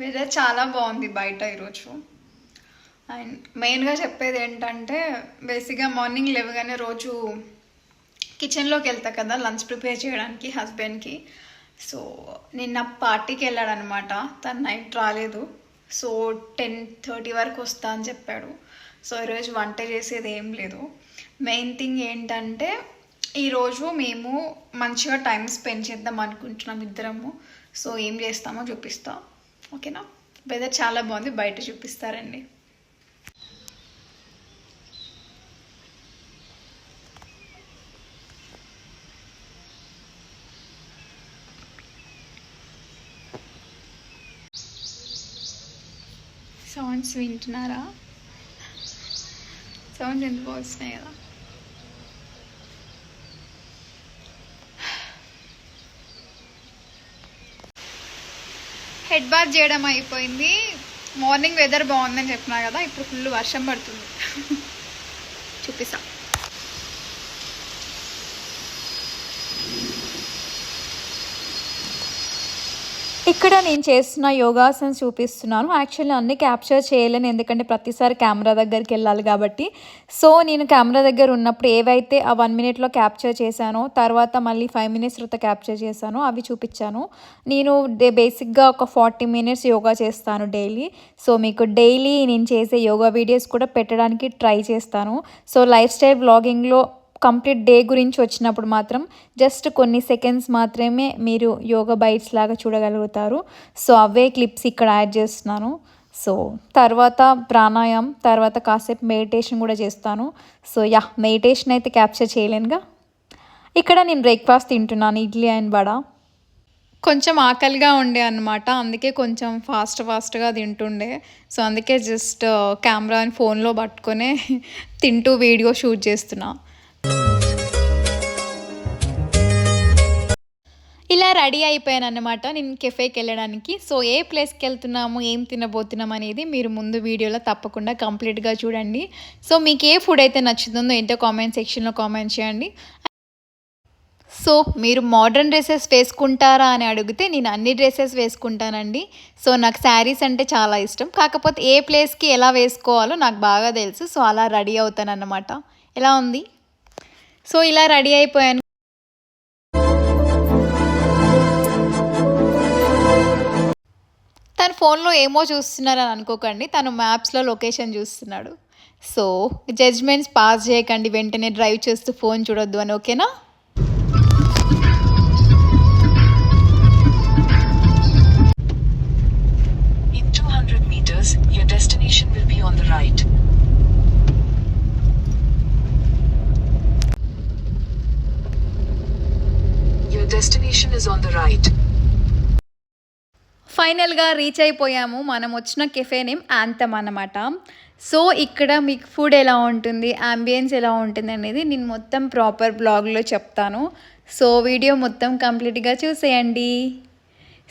Weather చాలా బాగుంది బయట ఈరోజు. అండ్ మెయిన్గా చెప్పేది ఏంటంటే, బేసిక్గా మార్నింగ్ లేవగానే రోజు కిచెన్లోకి వెళ్తా కదా లంచ్ ప్రిపేర్ చేయడానికి హస్బెండ్కి. సో నిన్న పార్టీకి వెళ్ళాడనమాట, తను నైట్ రాలేదు. సో 10:30 వరకు వస్తా అని చెప్పాడు. సో ఈరోజు వంట చేసేది ఏం లేదు. మెయిన్ థింగ్ ఏంటంటే, ఈరోజు మేము మంచిగా టైం స్పెండ్ చేద్దాం అనుకుంటున్నాం ఇద్దరము. సో ఏం చేస్తామో చూపిస్తాం, ఓకేనా? వెదర్ చాలా బాగుంది, బయట చూపిస్తారండి. సౌండ్స్ వింటున్నారా? సౌండ్స్ ఎందుకు వస్తున్నాయి కదా. హెడ్ బాత్ చేయడం అయిపోయింది. మార్నింగ్ వెదర్ బాగుందని చెప్పినా కదా, ఇప్పుడు ఫుల్ వర్షం పడుతుంది. చూపిస్తా. ఇక్కడ నేను చేస్తున్న యోగాసన్స్ చూపిస్తున్నాను. యాక్చువల్లీ అన్నీ క్యాప్చర్ చేయలేను, ఎందుకంటే ప్రతిసారి కెమెరా దగ్గరికి వెళ్ళాలి కాబట్టి. సో నేను కెమెరా దగ్గర ఉన్నప్పుడు ఏవైతే ఆ 1 మినిట్లో క్యాప్చర్ చేశానో, తర్వాత మళ్ళీ 5 మినిట్స్ తర్వాత క్యాప్చర్ చేశానో అవి చూపించాను. నేను బేసిక్గా ఒక 40 మినిట్స్ యోగా చేస్తాను డైలీ. సో మీకు డైలీ నేను చేసే యోగా వీడియోస్ కూడా పెట్టడానికి ట్రై చేస్తాను. సో లైఫ్ స్టైల్ బ్లాగింగ్లో కంప్లీట్ డే గురించి వచ్చినప్పుడు మాత్రం జస్ట్ కొన్ని సెకండ్స్ మాత్రమే మీరు యోగా బైట్స్ లాగా చూడగలుగుతారు. సో అవే క్లిప్స్ ఇక్కడ యాడ్ చేస్తున్నాను. సో తర్వాత ప్రాణాయామం, తర్వాత కాసేపు మెడిటేషన్ కూడా చేస్తాను. సో మెడిటేషన్ అయితే క్యాప్చర్ చేయలేనుగా. ఇక్కడ నేను బ్రేక్ఫాస్ట్ తింటున్నాను, ఇడ్లీ అండ్ వడ. కొంచెం ఆకలిగా ఉండే అనమాట, అందుకే కొంచెం ఫాస్ట్గా తింటుండే. సో అందుకే జస్ట్ కెమెరా అని ఫోన్లో పట్టుకొని తింటూ వీడియో షూట్ చేస్తున్నా. ఇలా రెడీ అయిపోయాను అన్నమాట నేను కెఫేకి వెళ్ళడానికి. సో ఏ ప్లేస్కి వెళ్తున్నాము, ఏం తినబోతున్నాం అనేది మీరు ముందు వీడియోలో తప్పకుండా కంప్లీట్గా చూడండి. సో మీకు ఏ ఫుడ్ అయితే నచ్చుతుందో ఏంటో కామెంట్ సెక్షన్లో కామెంట్ చేయండి. సో మీరు మోడర్న్ డ్రెస్సెస్ వేసుకుంటారా అని అడిగితే నేను అన్ని డ్రెస్సెస్ వేసుకుంటానండి. సో నాకు శారీస్ అంటే చాలా ఇష్టం, కాకపోతే ఏ ప్లేస్కి ఎలా వేసుకోవాలో నాకు బాగా తెలుసు. సో అలా రెడీ అవుతాను అన్నమాట. ఎలా ఉంది? సో ఇలా రెడీ అయిపోయాను. తను ఫోన్లో ఏమో చూస్తున్నారని అనుకోకండి, తను మ్యాప్స్లో లొకేషన్ చూస్తున్నాడు. సో జడ్జ్మెంట్స్ పాస్ చేయకండి వెంటనే డ్రైవ్ చేస్తూ ఫోన్ చూడొద్దు అని, ఓకేనా? In 200 meters, your destination will be on the right. Your destination is on the right. ఫైనల్గా రీచ్ అయిపోయాము. మనం వచ్చిన కెఫే నేమ్ యాంథమ్ అన్నమాట. సో ఇక్కడ మీకు ఫుడ్ ఎలా ఉంటుంది, అంబియన్స్ ఎలా ఉంటుంది అనేది నేను మొత్తం ప్రాపర్ బ్లాగ్లో చెప్తాను. సో వీడియో మొత్తం కంప్లీట్గా చూసేయండి.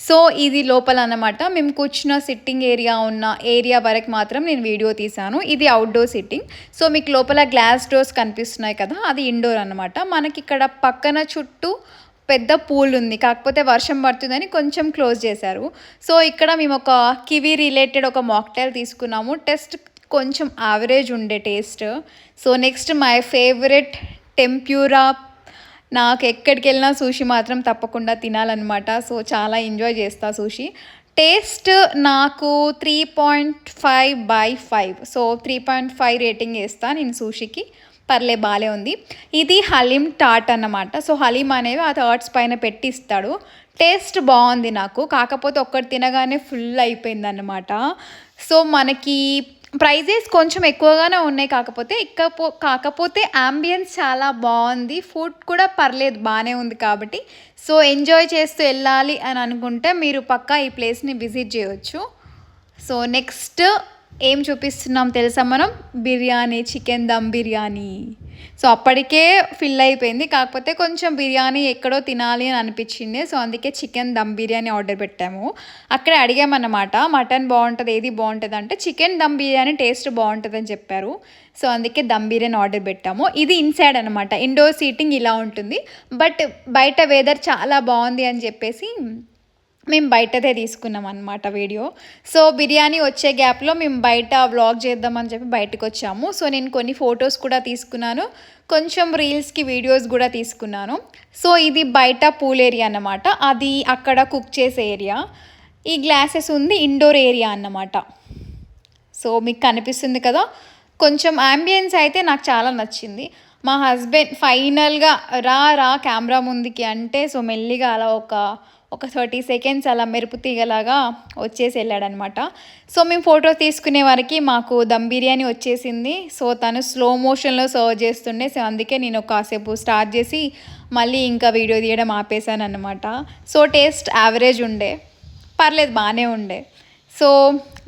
సో ఇది లోపల అన్నమాట, మేము కూర్చున్న సిట్టింగ్ ఏరియా ఉన్న ఏరియా వరకు మాత్రం నేను వీడియో తీశాను. ఇది అవుట్డోర్ సిట్టింగ్. సో మీకు లోపల గ్లాస్ డోర్స్ కనిపిస్తున్నాయి కదా, అది ఇండోర్ అన్నమాట. మనకి ఇక్కడ పక్కన చుట్టూ పెద్ద పూల్ ఉంది, కాకపోతే వర్షం పడుతుందని కొంచెం క్లోజ్ చేశారు. సో ఇక్కడ మేము ఒక కివీ రిలేటెడ్ ఒక మాక్టైల్ తీసుకున్నాము. టేస్ట్ కొంచెం యావరేజ్ ఉండే taste. So next my favourite tempura. నాకు ఎక్కడికి వెళ్ళినా సూషి మాత్రం తప్పకుండా తినాలన్నమాట. సో చాలా ఎంజాయ్ చేస్తా సూషి. టేస్ట్ నాకు 3.5/5. సో 3.5 రేటింగ్ వేస్తాను నేను సూషికి. బాగానే ఉంది. ఇది హలీం టాట్ అన్నమాట. సో హలీం అనేవి ఆ టాట్స్ పైన పెట్టి ఇస్తాడు. టేస్ట్ బాగుంది నాకు, కాకపోతే ఒక్కటి తినగానే ఫుల్ అయిపోయింది అన్నమాట. సో మనకి ప్రైజెస్ కొంచెం ఎక్కువగానే ఉన్నాయి, కాకపోతే అంబియన్స్ చాలా బాగుంది. ఫుడ్ కూడా పర్లేదు, బాగానే ఉంది. కాబట్టి సో ఎంజాయ్ చేస్తూ వెళ్ళాలి అని అనుకుంటే మీరు పక్కా ఈ ప్లేస్ని విజిట్ చేయవచ్చు. సో నెక్స్ట్ ఏం చూపిస్తున్నాం తెలుసా మనం? బిర్యానీ, చికెన్ దమ్ బిర్యానీ. సో అప్పటికే ఫిల్ అయిపోయింది, కాకపోతే కొంచెం బిర్యానీ ఎక్కడో తినాలి అని అనిపించింది. సో అందుకే చికెన్ దమ్ బిర్యానీ ఆర్డర్ పెట్టాము. అక్కడ అడిగామన్నమాట, మటన్ బాగుంటుంది, ఏది బాగుంటుంది అంటే చికెన్ దమ్ బిర్యానీ టేస్ట్ బాగుంటుందని చెప్పారు. సో అందుకే దమ్ బిర్యానీ ఆర్డర్ పెట్టాము. ఇది ఇన్సైడ్ అనమాట, ఇండోర్ సీటింగ్ ఇలా ఉంటుంది. బట్ బయట వెదర్ చాలా బాగుంది అని చెప్పేసి మేము బయటదే తీసుకున్నాం అనమాట వీడియో. సో బిర్యానీ వచ్చే గ్యాప్లో మేము బయట వ్లాగ్ చేద్దామని చెప్పి బయటకు వచ్చాము. సో నేను కొన్ని ఫొటోస్ కూడా తీసుకున్నాను, కొంచెం రీల్స్కి వీడియోస్ కూడా తీసుకున్నాను. సో ఇది బయట పూల్ ఏరియా అన్నమాట, అది అక్కడ కుక్ చేసే ఏరియా. ఈ గ్లాసెస్ ఉంది ఇండోర్ ఏరియా అన్నమాట. సో మీకు కనిపిస్తుంది కదా, కొంచెం యాంబియన్స్ అయితే నాకు చాలా నచ్చింది. మా హస్బెండ్ ఫైనల్గా రా కెమెరా ముందుకి అంటే సో మెల్లిగా అలా ఒక 30 సెకండ్స్ అలా మెరుపు తీగలాగా వచ్చేసి వెళ్ళాడనమాట. సో మేము ఫోటో తీసుకునే వరకు మాకు దమ్ బిర్యానీ వచ్చేసింది. సో తను స్లో మోషన్లో సర్వ్ చేస్తుండే. సో అందుకే నేను కాసేపు స్టార్ట్ చేసి మళ్ళీ ఇంకా వీడియో తీయడం ఆపేసాను అనమాట. సో టేస్ట్ యావరేజ్ ఉండే, పర్లేదు, బాగానే ఉండే. సో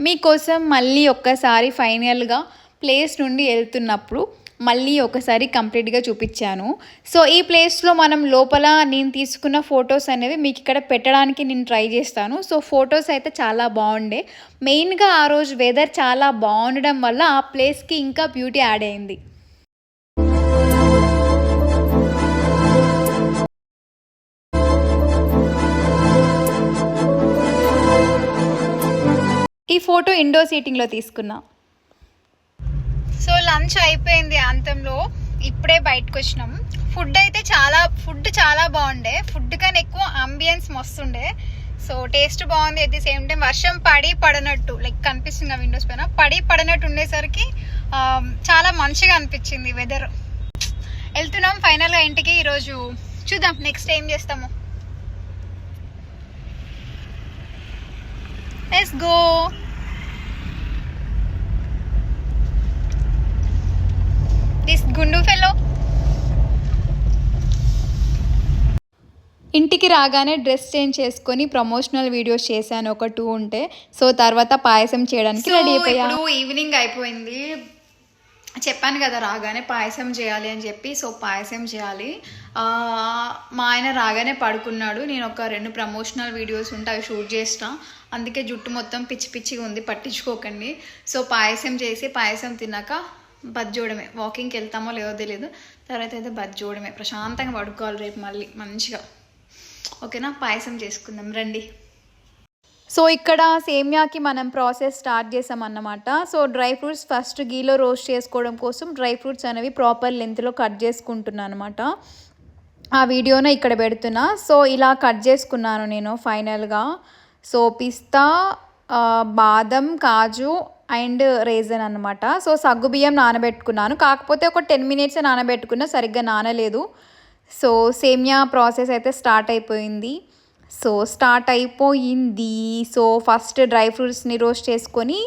మీకోసం మళ్ళీ ఒక్కసారి ఫైనల్గా ప్లేస్ నుండి వెళ్తున్నప్పుడు మళ్ళీ ఒకసారి కంప్లీట్గా చూపించాను. సో ఈ ప్లేస్లో మనం లోపల నేను తీసుకున్న ఫొటోస్ అనేవి మీకు ఇక్కడ పెట్టడానికి నేను ట్రై చేస్తాను. సో ఫొటోస్ అయితే చాలా బాగుండే. మెయిన్గా ఆ రోజు వెదర్ చాలా బాగుండడం వల్ల ఆ ప్లేస్కి ఇంకా బ్యూటీ యాడ్ అయింది. ఈ ఫోటో ఇండోర్ సీటింగ్లో తీసుకున్నా. సో లంచ్ అయిపోయింది అంతంలో, ఇప్పుడే బయటకు వచ్చినాం. ఫుడ్ చాలా బాగుండే, ఫుడ్ కన్నా ఎక్కువ అంబియన్స్ మస్తుండే. సో టేస్ట్ బాగుంది, అట్ ది సేమ్ టైం వర్షం పడనట్టు లైక్ కనిపిస్తుంది ఆ విండోస్ పైన, పడనట్టు ఉండేసరికి చాలా మంచిగా అనిపించింది వెదర్. వెళ్తున్నాం ఫైనల్గా ఇంటికి. ఈరోజు చూద్దాం నెక్స్ట్ ఏం చేస్తాము. Let's go. దిస్ గుండు ఫెలో. ఇంటికి రాగానే డ్రెస్ చేంజ్ చేసుకొని ప్రమోషనల్ వీడియోస్ చేశాను, ఒక 2 ఉంటే. సో తర్వాత పాయసం చేయడానికి రెడీ అయిపోయా. ఇప్పుడు ఈవినింగ్ అయిపోయింది, చెప్పాను కదా రాగానే పాయసం చేయాలి అని చెప్పి. సో పాయసం చేయాలి. మా ఆయన రాగానే పడుకున్నాడు. నేను ఒక 2 ప్రమోషనల్ వీడియోస్ ఉంటే అవి షూట్ చేసిన, అందుకే జుట్టు మొత్తం పిచ్చిగా ఉంది, పట్టించుకోకండి. సో పాయసం చేసి పాయసం తిన్నాక బజ్జోడమే. వాకింగ్కి వెళ్తామో లేదో తెలియదు, తర్వాత అయితే బజ్జోడమే. ప్రశాంతంగా పడుకోవాలి రేపు మళ్ళీ మంచిగా. ఓకేనా, పాయసం చేసుకుందాం రండి. సో ఇక్కడ సేమియాకి మనం ప్రాసెస్ స్టార్ట్ చేసామన్నమాట. సో డ్రై ఫ్రూట్స్ ఫస్ట్ గీలో రోస్ట్ చేసుకోవడం కోసం డ్రై ఫ్రూట్స్ అనేవి ప్రాపర్ లెంత్లో కట్ చేసుకుంటున్నాను అనమాట. ఆ వీడియోనే ఇక్కడ పెడుతున్నా. సో ఇలా కట్ చేసుకున్నాను నేను ఫైనల్గా. సో పిస్తా, బాదం, కాజు అండ్ రేజన్ అనమాట. సో సగ్గుబియ్యం నానబెట్టుకున్నాను, కాకపోతే ఒక 10 మినిట్స్ నానబెట్టుకున్నా, సరిగ్గా నానలేదు. సో సేమియా ప్రాసెస్ అయితే స్టార్ట్ అయిపోయింది. సో ఫస్ట్ డ్రై ఫ్రూట్స్ని రోస్ట్ చేసుకొని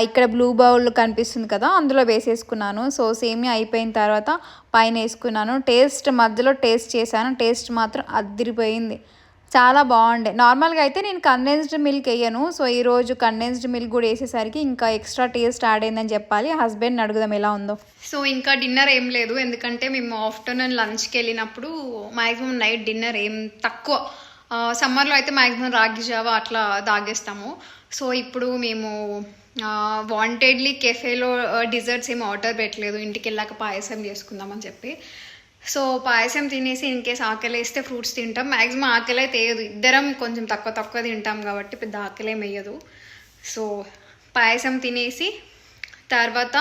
ఇక్కడ బ్లూ బౌల్ కనిపిస్తుంది కదా, అందులో వేసేసుకున్నాను. సో సేమియా అయిపోయిన తర్వాత పైన వేసుకున్నాను. మధ్యలో టేస్ట్ చేశాను, టేస్ట్ మాత్రం అదిరిపోయింది, చాలా బాగుండే. నార్మల్గా అయితే నేను కండెన్స్డ్ మిల్క్ వేయను. సో ఈరోజు కండెన్స్డ్ మిల్క్ కూడా వేసేసరికి ఇంకా ఎక్స్ట్రా టేస్ట్ యాడ్ అయిందని చెప్పాలి. హస్బెండ్ అడుగుదాం ఎలా ఉందో. సో ఇంకా డిన్నర్ ఏం లేదు, ఎందుకంటే మేము ఆఫ్టర్నూన్ లంచ్కి వెళ్ళినప్పుడు మ్యాక్సిమం నైట్ డిన్నర్ ఏం తక్కువ. సమ్మర్లో అయితే మ్యాక్సిమం రాగి జావా అట్లా తాగేస్తాము. సో ఇప్పుడు మేము వాంటెడ్లీ కెఫేలో డిజర్ట్స్ ఏమి ఆర్డర్ పెట్టలేదు, ఇంటికి వెళ్ళాక పాయసం చేసుకుందామని చెప్పి. సో పాయసం తినేసి ఇన్ కేస్ ఆకలి వేస్తే ఫ్రూట్స్ తింటాం. మ్యాక్సిమం ఆకలి అయితే వేయదు, ఇద్దరం కొంచెం తక్కువ తింటాం కాబట్టి పెద్ద ఆకలి ఏమి వేయదు. సో పాయసం తినేసి తర్వాత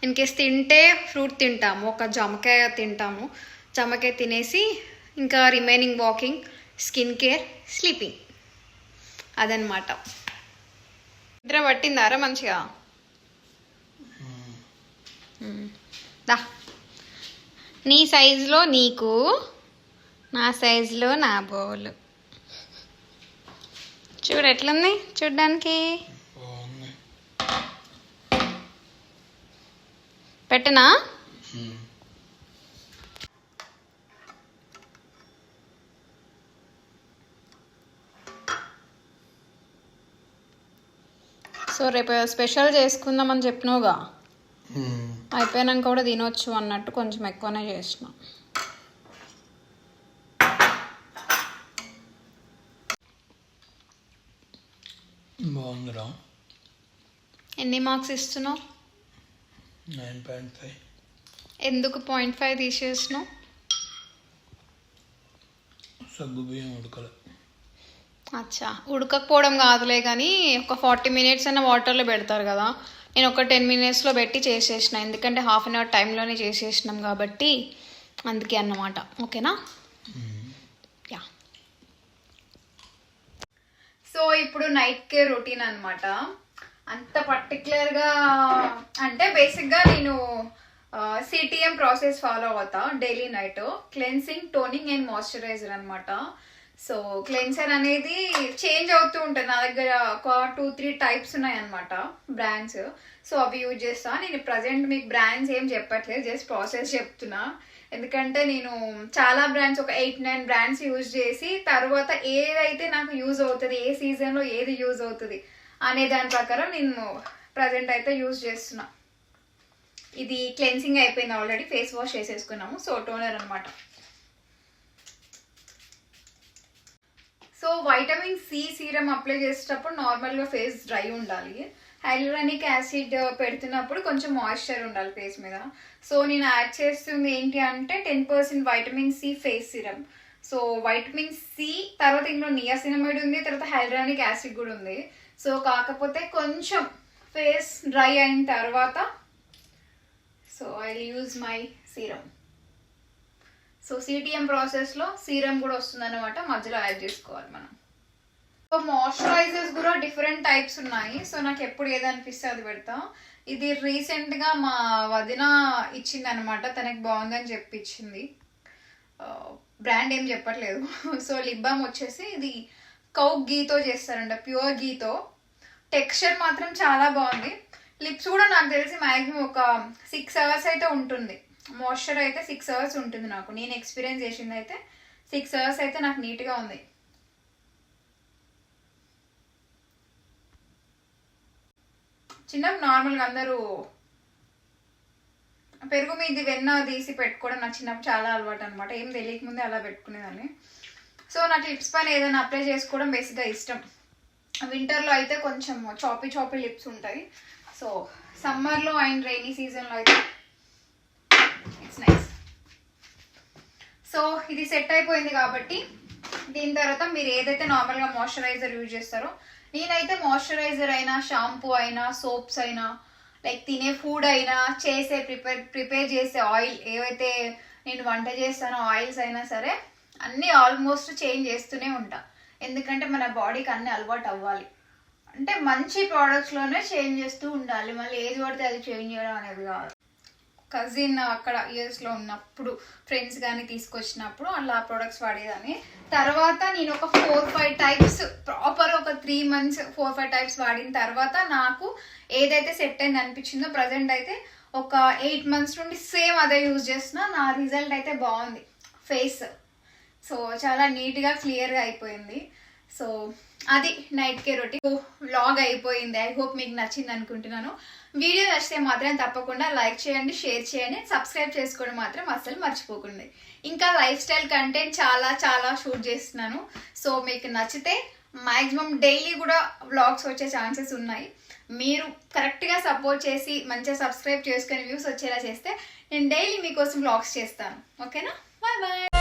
ఇన్ కేస్ తింటే ఫ్రూట్ తింటాము, ఒక జామకాయ తింటాము. జామకాయ తినేసి ఇంకా remaining walking, skin care, sleeping, అదనమాట. నిద్ర పట్టిందారా మంచిగా? దా, నీ సైజులో నీకు, నా సైజులో నా బౌల్. చూడు ఎట్లుంది చూడ్డానికి. పెట్టనా? సో రేపు స్పెషల్ చేసుకుందామని చెప్పినావుగా, అయిపోయాక కూడా తినొచ్చు అన్నట్టు కొంచెం ఎక్కువనే చేసిన. బాగుందిరా. ఎన్ని మార్క్స్ ఇస్తున్నావు? 9.5. ఎందుకు 0.5 తీసేసినావు? సగ్గుబియ్యం ఉడకలే. అచ్చా, ఉడకకపోవడం కాదులే కానీ ఒక 40 మినిట్స్ అయినా వాటర్లో పెడతారు కదా, నేను ఒక 10 మినిట్స్లో పెట్టి చేసేసిన, ఎందుకంటే హాఫ్ అన్ అవర్ టైంలోనే చేసేసినాం కాబట్టి అందుకే అన్నమాట. ఓకేనా? యా. సో ఇప్పుడు నైట్ కేర్ రొటీన్ అనమాట. అంత పర్టికులర్గా అంటే బేసిక్గా నేను సిటిఎం ప్రాసెస్ ఫాలో అవుతా daily night. Cleansing, toning and moisturiser అనమాట. సో క్లెన్సర్ అనేది చేంజ్ అవుతూ ఉంటుంది నా దగ్గర, ఒక 2-3 టైప్స్ ఉన్నాయి అనమాట బ్రాండ్స్. సో అవి యూజ్ చేస్తా. నేను ప్రజెంట్ మీకు బ్రాండ్స్ ఏం చెప్పట్లేదు, జస్ట్ ప్రాసెస్ చెప్తున్నా. ఎందుకంటే నేను చాలా బ్రాండ్స్, ఒక 8-9 బ్రాండ్స్ యూజ్ చేసి తర్వాత ఏదైతే నాకు యూజ్ అవుతుంది, ఏ సీజన్లో ఏది యూజ్ అవుతుంది అనే దాని ప్రకారం నేను ప్రజెంట్ అయితే యూజ్ చేస్తున్నా. ఇది క్లెన్సింగ్ అయిపోయింది ఆల్రెడీ, ఫేస్ వాష్ చేసేసుకున్నాము. సో టోనర్ అనమాట. So vitamin C serum apply చేసేటప్పుడు నార్మల్గా ఫేస్ డ్రై ఉండాలి. హైలూరానిక్ యాసిడ్ పెడుతున్నప్పుడు కొంచెం మాయిశ్చర్ ఉండాలి ఫేస్ మీద. సో నేను యాడ్ చేస్తుంది ఏంటి అంటే 10% vitamin C face serum. So vitamin C తర్వాత ఇందులో నియాసినమైడ్ ఉంది, తర్వాత హైలూరానిక్ యాసిడ్ కూడా ఉంది. సో కాకపోతే కొంచెం ఫేస్ డ్రై అయిన తర్వాత so I use my serum. So CTM ప్రాసెస్లో సీరం కూడా వస్తుంది అనమాట, మధ్యలో యాడ్ చేసుకోవాలి మనం. సో మాయిశ్చరైజర్స్ కూడా డిఫరెంట్ టైప్స్ ఉన్నాయి. సో నాకు ఎప్పుడు ఏదనిపిస్తే అది పెడతా. ఇది రీసెంట్గా మా వదిన ఇచ్చింది అనమాట, తనకి బాగుందని చెప్పి ఇచ్చింది. బ్రాండ్ ఏం చెప్పట్లేదు. సో లిప్ బామ్ వచ్చేసి ఇది కౌ గీతో చేస్తారంట, ప్యూర్ గీతో. టెక్స్చర్ మాత్రం చాలా బాగుంది. లిప్స్ కూడా నాకు తెలిసి మ్యాక్సిమం ఒక 6 అవర్స్ అయితే ఉంటుంది. మాయిశ్చర్ అయితే 6 అవర్స్ ఉంటుంది నాకు. నేను ఎక్స్పీరియన్స్ చేసింది అయితే 6 అవర్స్ అయితే నాకు నీట్గా ఉంది. చిన్నప్పుడు నార్మల్గా అందరూ పెరుగు మీద వెన్న తీసి పెట్టుకోవడం నాకు చిన్నప్పుడు చాలా అలవాటు అనమాట. ఏం తెలియకముందే అలా పెట్టుకునేదాన్ని. సో నాకు లిప్స్ పైన ఏదైనా అప్లై చేసుకోవడం బేసిక్గా ఇష్టం. వింటర్లో అయితే కొంచెం చాపీ లిప్స్ ఉంటాయి. సో సమ్మర్లో అండ్ రైనీ సీజన్లో అయితే ఇట్స్ నైస్. సో ఇది సెట్ అయిపోయింది కాబట్టి దీని తర్వాత మీరు ఏదైతే నార్మల్గా మాయిశ్చరైజర్ యూజ్ చేస్తారో, నేనైతే మాయిశ్చరైజర్ అయినా, షాంపూ అయినా, సోప్స్ అయినా, లైక్ తినే ఫుడ్ అయినా, చేసే ప్రిపేర్ చేసే ఆయిల్, ఏవైతే నేను వంట చేస్తానో ఆయిల్స్ అయినా సరే అన్నీ ఆల్మోస్ట్ చేంజ్ చేస్తూనే ఉంటా. ఎందుకంటే మన బాడీకి అన్నీ అలవాటు అవ్వాలి. అంటే మంచి ప్రోడక్ట్స్లోనే చేంజ్ చేస్తూ ఉండాలి, మళ్ళీ ఏది పడితే అది చేంజ్ చేయడం అనేది కాదు. కజిన్ అక్కడ యూఎస్లో ఉన్నప్పుడు ఫ్రెండ్స్ కానీ తీసుకొచ్చినప్పుడు అలా ప్రోడక్ట్స్ వాడేదాన్ని. తర్వాత నేను ఒక 4-5 టైప్స్ ప్రాపర్ ఒక 3 months 4-5 టైప్స్ వాడిన తర్వాత నాకు ఏదైతే సెట్ అయింది అనిపించిందో ప్రజెంట్ అయితే ఒక 8 months నుండి సేమ్ అదే యూజ్ చేస్తున్నా. నా రిజల్ట్ అయితే బాగుంది ఫేస్. సో చాలా నీట్గా క్లియర్గా అయిపోయింది. సో అది నైట్ కేర్ రొటీన్. వ్లాగ్ అయిపోయింది. ఐ హోప్ మీకు నచ్చింది అనుకుంటున్నాను. వీడియో నచ్చితే మాత్రం తప్పకుండా లైక్ చేయండి, షేర్ చేయండి, సబ్స్క్రైబ్ చేసుకోవడం మాత్రం అస్సలు మర్చిపోకండి. ఇంకా లైఫ్ స్టైల్ కంటెంట్ చాలా షూట్ చేస్తున్నాను. సో మీకు నచ్చితే మ్యాక్సిమం డైలీ కూడా వ్లాగ్స్ వచ్చే ఛాన్సెస్ ఉన్నాయి. మీరు కరెక్ట్గా సపోర్ట్ చేసి మంచిగా సబ్స్క్రైబ్ చేసుకొని వ్యూస్ వచ్చేలా చేస్తే నేను డైలీ మీకోసం వ్లాగ్స్ చేస్తాను. ఓకేనా? Bye bye.